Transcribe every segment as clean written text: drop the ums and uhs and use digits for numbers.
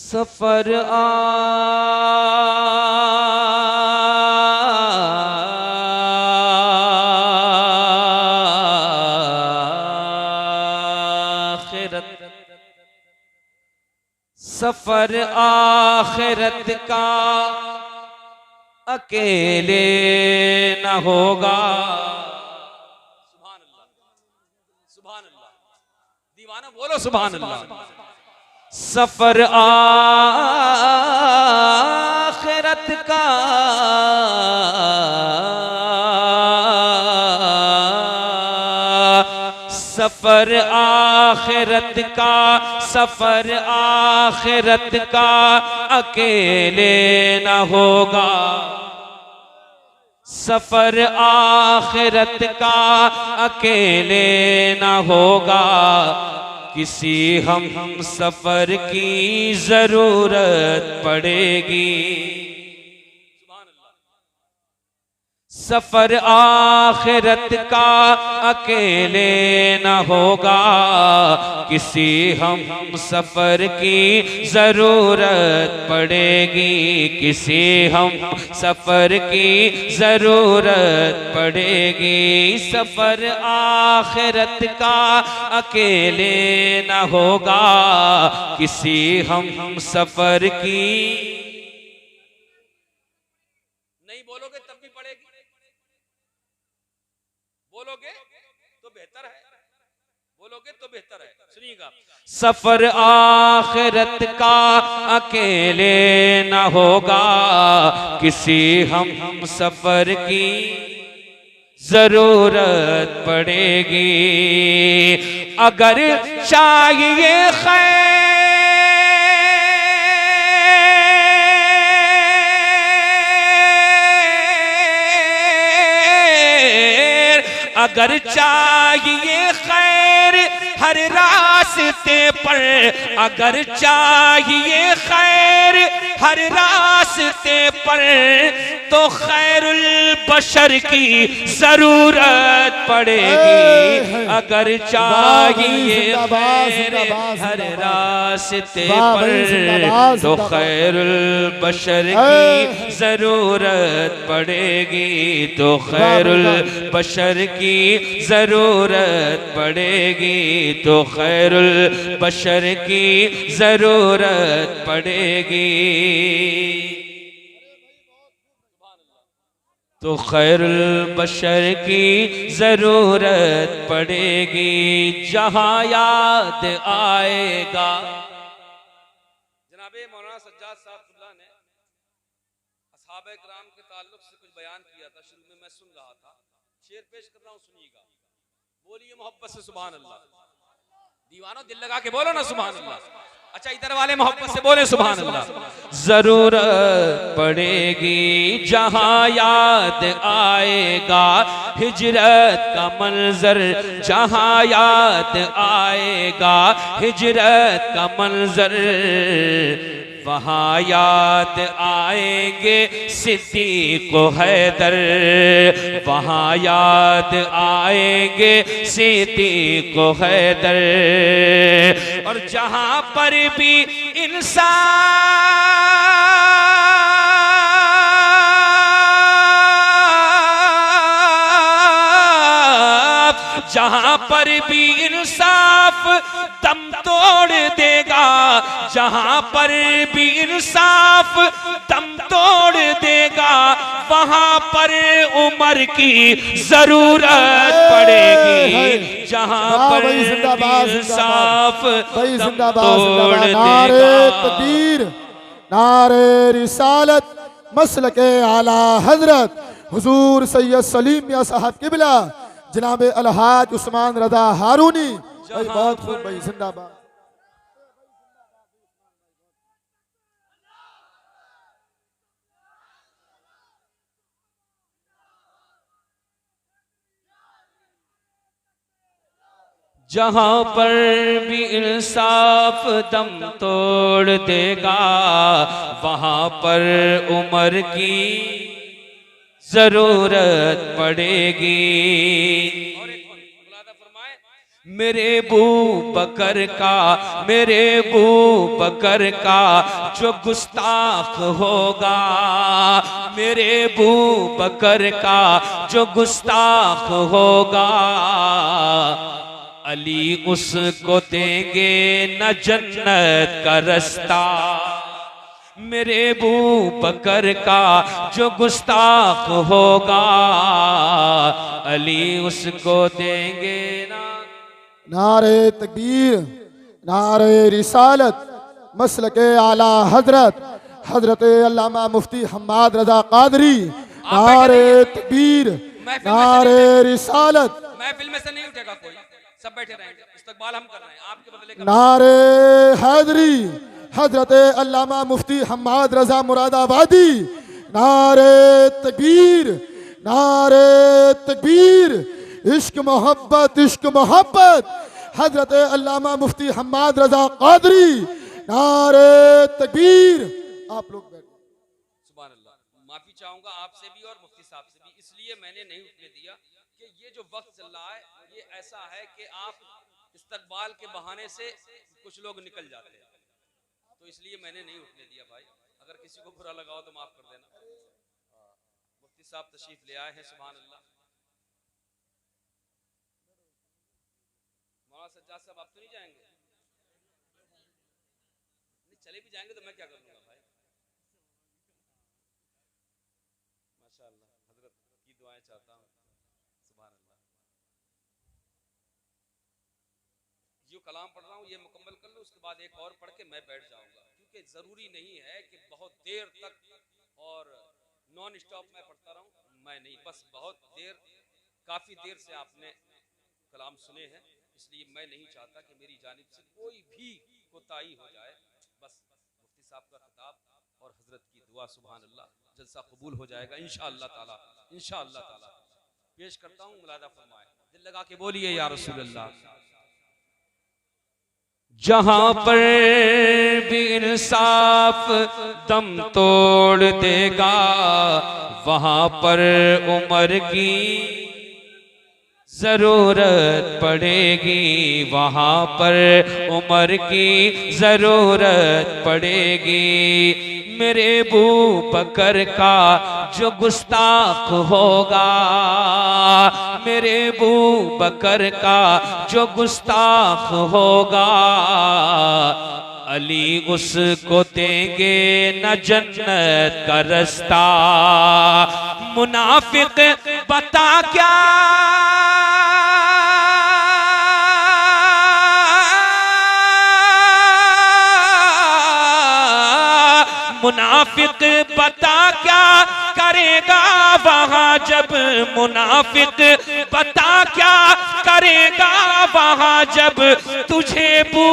सफर आखिरत, सफर आखिरत का अकेले न होगा। सुभान अल्लाह, सुभान अल्लाह, दीवाना बोलो सुभान अल्लाह। सफर आखिरत का सफर आखिरत का, सफर आखिरत का अकेले न होगा। सफर आखिरत का अकेले न होगा, किसी हम सफर की जरूरत पड़ेगी। सफर आखिरत का अकेले न होगा, किसी हम सफर की जरूरत पड़ेगी। किसी हम सफर की जरूरत पड़ेगी। सफर आखिरत का अकेले न होगा, किसी हम सफर की। नहीं बोलोगे तब भी पड़ेगी, बोलोगे तो बेहतर है, बोलोगे तो बेहतर है। सुनिएगा, सफर आखिरत का अकेले न होगा, किसी हम सफर की जरूरत पड़ेगी। अगर चाहिए खैर, अगर चाहिए खैर हर रास्ते पर, अगर चाहिए खैर हर रास्ते पर, तो खैरुल बशर की जरूरत पड़ेगी। अगर चाहिए खैर हर रास्ते पर, तो खैरुल बशर की जरूरत पड़ेगी। तो खैरुल बशर की जरूरत पड़ेगी। तो खैरुल बशर की जरूरत पड़ेगी। तो खैरुल बशर की जरूरत पड़ेगी। जहां याद आएगा, जनाबे मौलाना सज्जाद साहब ने असहाबे किराम के ताल्लुक से कुछ बयान किया था, शुरू में मैं सुन रहा था, शेर पेश कर रहा हूं, सुनिएगा। बोलिए मोहब्बत से सुभान अल्लाह। दीवानों दिल लगा के बोलो ना सुभान अल्लाह। अच्छा इधर वाले मोहब्बत से बोले सुभान अल्लाह। जरूरत पड़ेगी जहां याद आएगा हिजरत का मंजर, जहां याद आएगा हिजरत का मंजर, वहां याद आएंगे सिद्दीक़ को हैदर, वहां याद आएंगे सिद्दीक़ को हैदर। और जहां पर भी इंसाफ, जहां पर भी इंसाफ दम तोड़ देगा, जहां पर भी इंसाफ दम तोड़ देगा, वहां पर उमर की जरूरत पड़ेगी। जहां पर भी इंसाफ दम तोड़ देगा। नारे तकबीर, नारे रिसालत, मसलके आला हजरत हुजूर सैयद सलीम मियां साहब किबला जनाब अलहाज उस्मान रजा हारूनी भाई, बहुत खूब भाई, जिंदाबाद। जहां पर भी इंसाफ दम तोड़ देगा, वहां पर उमर की जरूरत पड़ेगी। और एक फरमाए मेरे बू बकर का जो गुस्ताख होगा, मेरे बू बकर का जो गुस्ताख होगा, अली उसको देंगे न जन्नत का रास्ता। मेरे बू बकर का जो गुस्ताख होगा, अली उसको देंगे ना। नारे तकबीर, नारे रिसालत, मसलके आला हजरत हजरत अल्लामा मुफ्ती हम्माद रजा कादरी। नारे तकबीर, नारे रिसालत। महफिल में से नहीं उठेगा कोई, सब बैठे रहेंगे, इस्तकबाल हम कर रहे हैं आपके बदले का। नारे हैदरी हजरत अल्लामा मुफ्ती हम्माद रजा मुरादाबादी। नारे तकबीर, नारे तकबीर, इश्क मोहब्बत हजरत अल्लामा मुफ्ती हम्माद रजा कादरी। नारे तकबीर। आप लोग बैठे। सुभान अल्लाह। माफी चाहूंगा आपसे भी और मुफ्ती साहब से भी, इसलिए मैंने नहीं उठने दिया कि ये जो वक्त चल रहा है ये ऐसा है कि आप इस्तकबाल के बहाने से कुछ लोग निकल जाते हैं, तो इसलिए मैंने नहीं उठने दिया भाई। अगर किसी को बुरा लगा हो तो माफ कर देना। मुफ्ती साहब तशरीफ ले आए हैं, सुभान अल्लाह। मौलाना सज्जाद साहब आप तो नहीं जाएंगे? नहीं, चले भी जाएंगे तो मैं क्या कर लूंगा भाई। माशाअल्लाह, हजरत की दुआएं चाहता हूँ। सुभान अल्लाह। जो कलाम पढ़ रहा हूँ ये मुकम्मल कर लूँ, उसके बाद एक और पढ़ के मैं बैठ जाऊंगा, क्योंकि जरूरी नहीं है कि बहुत देर तक और नॉन स्टॉप में पढ़ता रहूं। मैं नहीं, बस बहुत देर, काफी देर से आपने कलाम सुने हैं, इसलिए मैं नहीं चाहता कि मेरी जानिब से कोई भी कोताही हो जाए। बस मुफ्ती साहब का खिताब और हजरत की दुआ, सुभान अल्लाह, जलसा कबूल हो जाएगा इंशाअल्लाह ताला, इंशाअल्लाह ताला। पेश करता हूँ, मुलादा फरमाए, दिल लगा के बोलिए या रसूल अल्लाह। जहां पर भी इंसाफ दम तोड़ देगा, वहां पर उमर की जरूरत पड़ेगी, वहां पर उमर की जरूरत पड़ेगी। मेरे बू बकर का जो गुस्ताख होगा, मेरे बू बकर का जो गुस्ताख होगा, अली उसको देंगे न जन्नत का रास्ता। मुनाफिक बता क्या मुनाफिक बता क्या करेगा वहां जब, मुनाफिक बता क्या करेगा वहां जब तुझे बू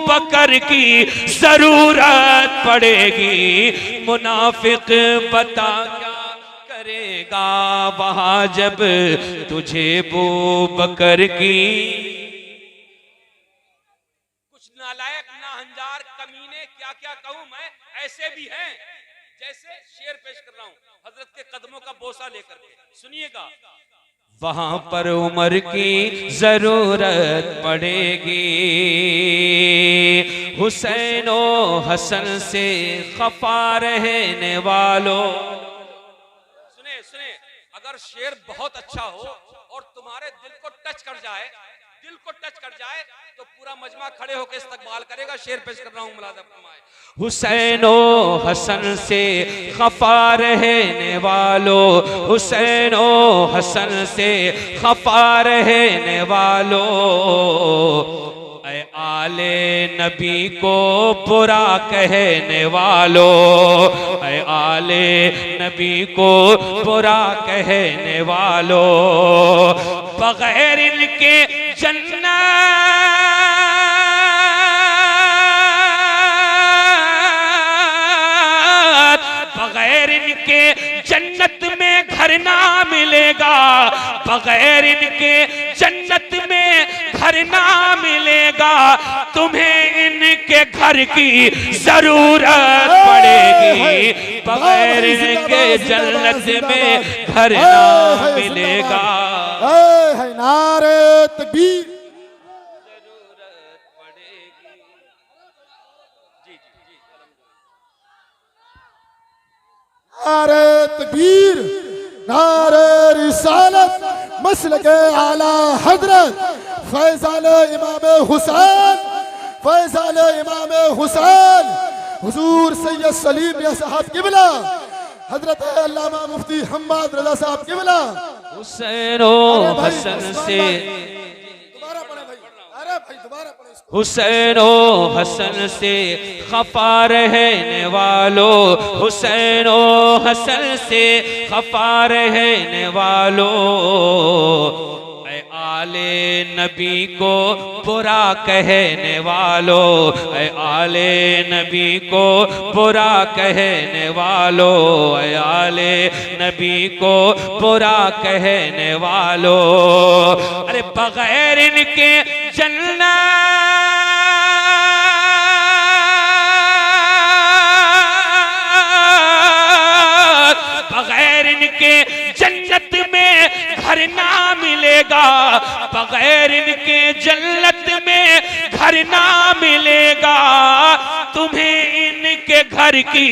बकर की जरूरत पड़ेगी। मुनाफिक बता क्या करेगा वहां जब तुझे बू बकर की। कुछ नालायक नाहंजार कमीने क्या क्या कहूं मैं, ऐसे भी हैं, जैसे शेर पेश कर रहा हूं हजरत के कदमों का बोसा लेकर के, सुनिएगा। वहां पर उमर की जरूरत पड़ेगी, हुसैन ओ हसन से खफा रहने वालों। सुने सुने, अगर शेर बहुत अच्छा हो और तुम्हारे दिल को टच कर जाए, दिल को टच कर जाए, तो पूरा मजमा खड़े होकर इस्तकबाल करेगा। शेर पेश कर रहा हूं, मुलादा फरमाए। हुसैन ओ हसन से खफा रहने वालों, हुसैन ओ हसन से खफा रहने वालों, ऐ आले नबी को बुरा कहने वालों, ऐ आले नबी को बुरा कहने वालों, बगैर इनके जन्नत, बगैर इनके जन्नत में घर ना मिलेगा, बगैर इनके जन्नत में घर ना मिलेगा। तुम्हें इनके घर की जरूरत पड़ेगी, बगैर इनके जन्नत में घर ना मिलेगा। नारे तकबीर, नारे तकबीर, नारे रिसालत, मसलके आला हजरत, फैज़ान इमाम हुसैन, फैज़ान इमाम हुसैन, हुजूर सैयद सलीम मियां साहब किबला, हजरत अल्लामा मुफ्ती हम्माद रज़ा साहब किबला। हुसैन ओ हसन से, दोबारा पढ़े भाई, अरे भाई दोबारा पढ़े इसको। हुसैन ओ हसन से खफा रहने वालों, हुसैन ओ हसन से खफा रहने वालों, ऐ आले नबी को बुरा कहने वालों, ऐ आले नबी को बुरा कहने वालों, ऐ आले नबी को बुरा कहने वालों, अरे बगैर इनके जन्नत, बगैर इनके जन्नत में घर ना मिलेगा, बगैर इनके जन्नत में घर ना मिलेगा, तुम्हें इनके घर की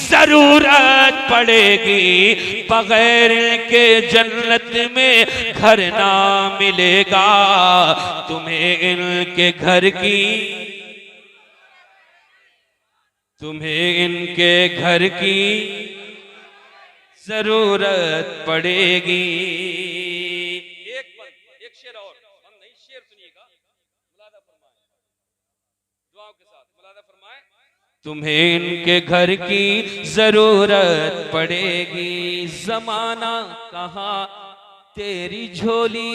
जरूरत पड़ेगी, बगैर इनके जन्नत में घर ना मिलेगा, तुम्हें इनके घर की, तुम्हें इनके घर की जरूरत पड़ेगी। एक शेर और, हम नहीं शेर सुनिएगा, मुलादा फरमाए, दुआओं के साथ मुलादा फरमाए। तुम्हें इनके घर की जरूरत पड़ेगी, जमाना कहाँ तेरी झोली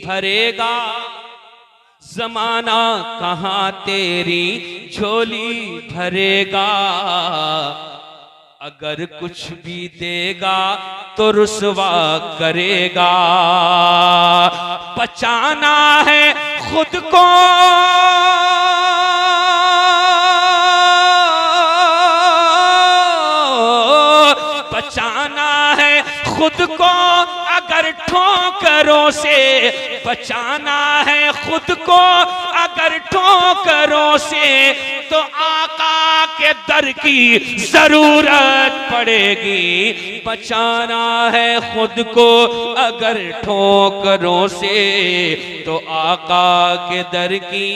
भरेगा, जमाना कहाँ तेरी झोली भरेगा, अगर कुछ भी देगा तो रुसवा करेगा, बचाना है खुद को, बचाना है खुद को, अगर ठोकरों से, बचाना है खुद को अगर ठोकरों से, तो आका के दर की जरूरत पड़ेगी, बचाना है खुद को अगर ठोकरों से, तो आका के दर की